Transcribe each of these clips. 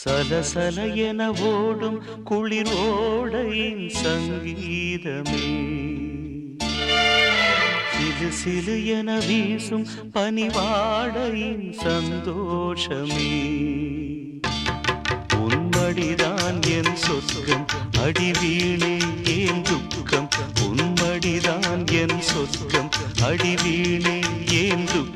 சலசல என ஓடும் குளிர் ஓடையின் சங்கீதமே, சிலு சிலு என வீசும் பனிவாடையின் சந்தோஷமே. உன்மடிதான் என் சொர்க்கம், அடிவீணே ஏன் துக்கம். உன்மடிதான் என் சொர்க்கம், அடிவீணே ஏன் துக்கம்.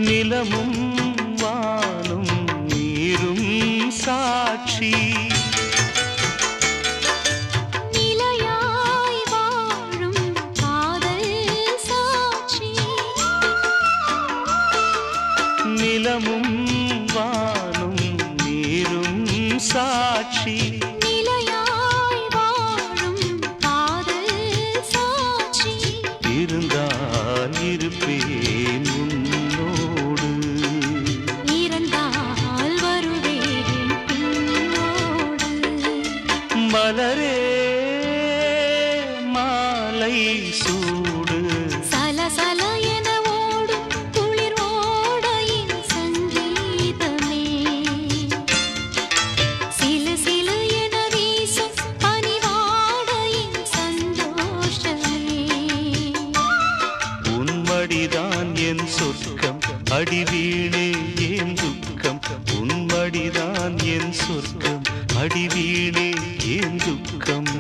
நிலமும் வானும் நீரும் சாட்சி, நிலையாய் வாழும் காதல் சாட்சி. நிலமும் வானும் நீரும் சாட்சி, நிலையாய் வாழும் காதல் சாட்சி. இருந்தால் இருப்பேன் மலரே மாலை சூடு. சலசல என ஓடும் குளிர் ஓடையின் சங்கீதமே, சிலு சிலு என வீசும் பனிவாடையின் சந்தோஷமே. உன்மடிதான் என் சொர்க்கம், அடிவீணே ஏன் துக்கம். உன்மடிதான் என் சொர்க்கம், அடிவீணே ஏன் துக்கம்.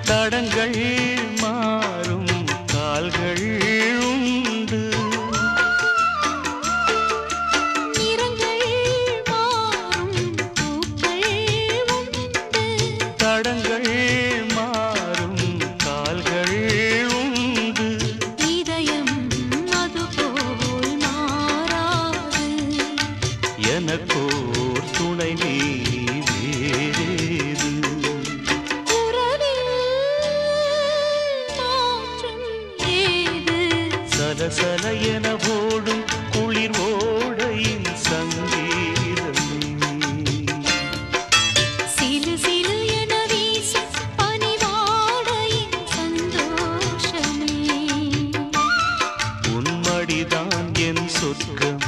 தடங்கள் மாறும் கால்கள் உண்டு, நிறங்கள் மாறும் பூக்கள் உண்டு. தடங்கள் மாறும் கால்கள் உண்டு. இதயம் அதுபோல் மாறாது, எனக்கோர் துணை நீ வேறேது. சலசல என ஓடும் குளிர் ஓடையின் சங்கீதமே, சிலு சிலு என வீசும் பனிவாடையின் சந்தோஷமே. உன்மடிதான் என் சொர்க்கம்,